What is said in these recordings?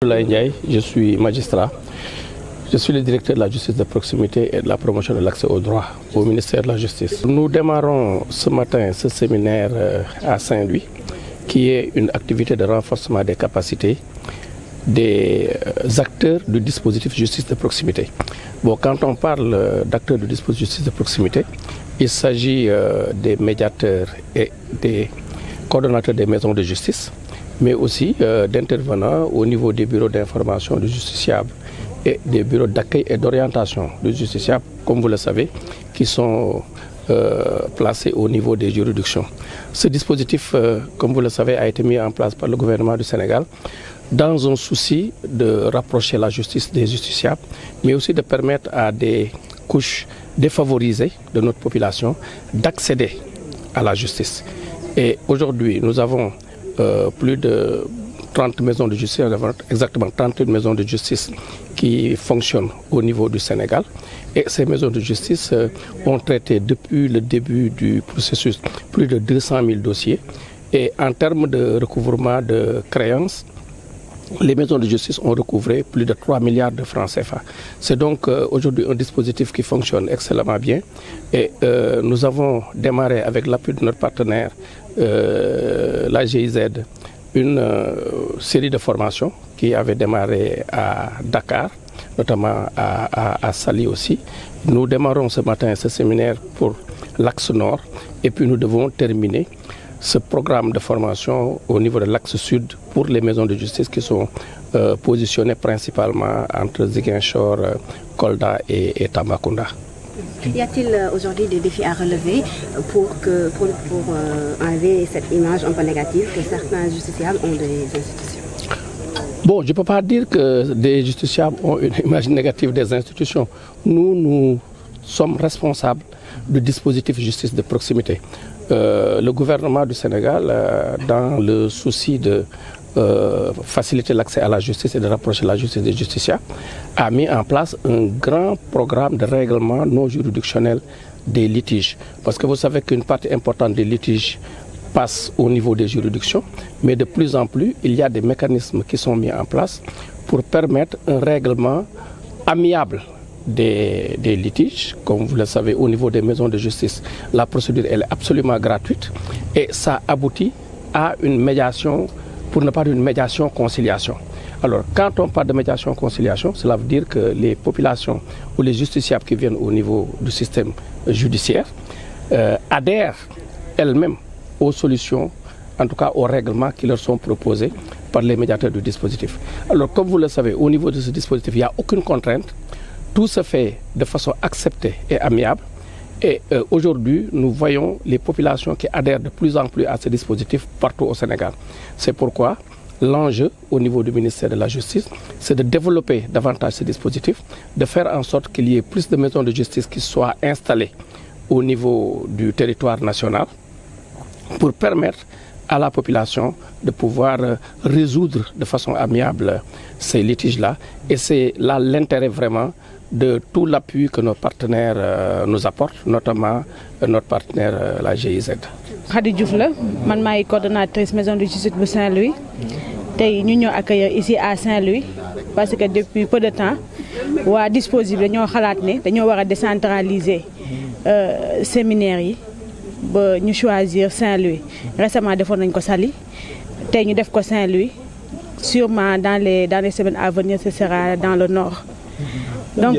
Je suis magistrat. Je suis le directeur de la justice de proximité et de la promotion de l'accès au droit au ministère de la Justice. Nous démarrons ce matin ce séminaire à Saint-Louis, qui est une activité de renforcement des capacités des acteurs du dispositif justice de proximité. Bon, quand on parle d'acteurs du dispositif justice de proximité, il s'agit des médiateurs et des coordonnateurs des maisons de justice, mais aussi d'intervenants au niveau des bureaux d'information du justiciable et des bureaux d'accueil et d'orientation du justiciable, comme vous le savez, qui sont placés au niveau des juridictions. Ce dispositif, comme vous le savez, a été mis en place par le gouvernement du Sénégal dans un souci de rapprocher la justice des justiciables, mais aussi de permettre à des couches défavorisées de notre population d'accéder à la justice. Et aujourd'hui, nous avons plus de 30 maisons de justice, exactement 31 maisons de justice qui fonctionnent au niveau du Sénégal. Et ces maisons de justice ont traité depuis le début du processus plus de 200 000 dossiers. Et en termes de recouvrement de créances, les maisons de justice ont recouvré plus de 3 milliards de francs CFA. C'est donc aujourd'hui un dispositif qui fonctionne excellemment bien. Et nous avons démarré avec l'appui de notre partenaire, la GIZ, une série de formations qui avait démarré à Dakar, notamment à Saly aussi. Nous démarrons ce matin ce séminaire pour l'axe nord et puis nous devons terminer ce programme de formation au niveau de l'axe sud pour les maisons de justice qui sont positionnées principalement entre Ziguinchor, Kolda et Tambacounda. Y a-t-il aujourd'hui des défis à relever pour enlever cette image un peu négative que certains justiciables ont des institutions? Bon, je ne peux pas dire que des justiciables ont une image négative des institutions. Nous sommes responsables du dispositif justice de proximité. Le gouvernement du Sénégal, dans le souci de faciliter l'accès à la justice et de rapprocher la justice des justiciables, a mis en place un grand programme de règlement non juridictionnel des litiges. Parce que vous savez qu'une partie importante des litiges passe au niveau des juridictions, mais de plus en plus, il y a des mécanismes qui sont mis en place pour permettre un règlement amiable des litiges. Comme vous le savez, au niveau des maisons de justice, la procédure elle est absolument gratuite et ça aboutit à une médiation, pour ne pas dire une médiation-conciliation. Alors, quand on parle de médiation-conciliation, cela veut dire que les populations ou les justiciables qui viennent au niveau du système judiciaire adhèrent elles-mêmes aux solutions, en tout cas aux règlements qui leur sont proposés par les médiateurs du dispositif. Alors, comme vous le savez, au niveau de ce dispositif, il n'y a aucune contrainte. Tout se fait de façon acceptée et amiable. Et aujourd'hui, nous voyons les populations qui adhèrent de plus en plus à ce dispositif partout au Sénégal. C'est pourquoi l'enjeu au niveau du ministère de la Justice, c'est de développer davantage ce dispositif, de faire en sorte qu'il y ait plus de maisons de justice qui soient installées au niveau du territoire national pour permettre à la population de pouvoir résoudre de façon amiable ces litiges-là. Et c'est là l'intérêt vraiment de tout l'appui que nos partenaires nous apportent, notamment notre partenaire la GIZ. Khady Diouf la man maay coordonnatrice maison de justice de Saint-Louis. Tey ñu ñoo accueillir ici à Saint-Louis parce que depuis peu de temps waa dispositif dañoo xalaat ne dañoo war a décentraliser séminaire yi ba ñu choisir Saint-Louis. Récemment defoon nañ ko Saly, tey ñu def ko Saint-Louis. Sûrement dans les semaines à venir ce sera dans le nord. Donc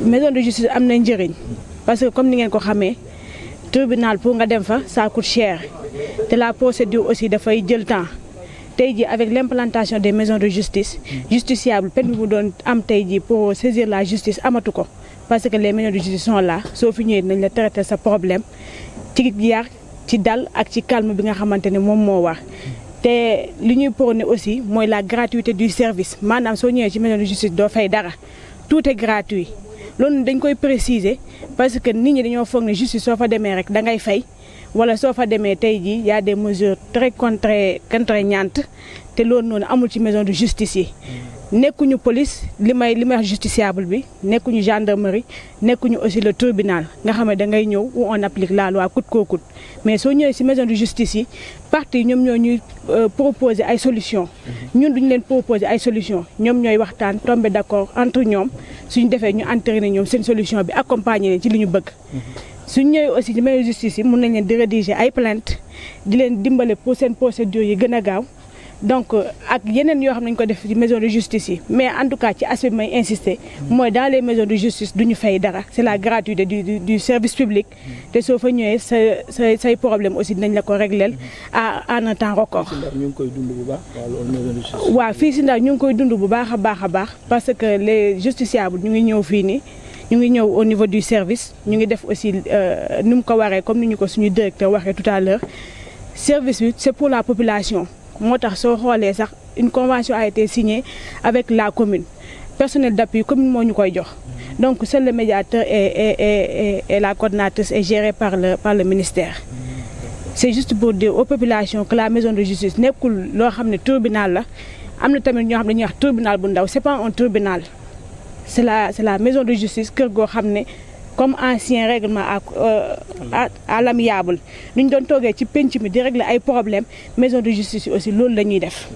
maison de justice am na njëriñ parce que comme ni ngeen ko xamee tribunal pour nga dem fa ça coûte cher te la procédure aussi dafay jël temps. Tey jii avec l'implantation des maisons de justice justiciable peine bi mu doon am tey jii pour saisir la justice amatu ko parce que les maisons de justice sont là soo fi ñëwee nañ la traiter sa problème ci yar ci dal ak ci calme bi nga xamante ne moom moo war. te li ñuy prôné aussi mooy la gratuité du service maanaam soo ñëwee ci maison de justice doo fay dara tout est gratuit loolu dañ koy préciser parce que nit ñi dañoo foog ne justice soo fa demee rek da ngay fay wala soo fa demee tey jii y a des mesures très contraignantes te loolu noonu amul ci maison de justice yi nekkuñu police li may justiciable bi nekkuñu gendarmerie nekkuñu aussi le tribunal nga xam ne da ngay ñëw où on applique la loi coûte que coûte mais soo ñëwee ci maison de justice yi partie ñoom ñoo ñuy proposer ay solutions ñun duñu leen proposer ay solutions ñoom ñooy waxtaan tomber d'accord entre ñoom suñu defee ñu entériner ñoom seen solution bi accompagner leen ci li ñu bëgg. suñu ñëwee aussi ci maison de justice yi mun nañ leen di rédiger ay plainte di leen dimbale pour seen procédure yi gën a gaaw. donc ak yeneen yoo xam ne ñu ko def ci maison de justice yi mais en tout cas ci aspect bi may insister mooy dans les maisons de justice du ñu fay dara c'est la gratuité du service public te soo fa ñëwee say problème aussi dinañ la ko régler en un temps record. waaw fii ci Ndar ñu ngi koy dund bu baax a baax parce que les justiciables ñu ngi ñëw fii nii ñu ngi ñëw au niveau du service ñu ngi def aussi ni mu ko waree comme ni ñu ko suñu directeur waxee tout à l'heure service bi c'est pour la population. moo tax soo xoolee sax une convention a été signée avec la commune personnel d'appui commune moo ñu koy jox donc seul le médiateur et la coordinatrice est géré par le ministère. c'est juste pour dire aux populations que la maison de justice nekkul loo xam ne tribunal la am na tamit ñoo xam ne dañuy wax tribunal bu ndaw c'est pas un tribunal c'est la maison de justice kër goo xam ne comme ancien règlement à l'amiable ni ñu doon toogee ci penc mi di régler ay problèmes maison de justice yi aussi loolu la ñuy def.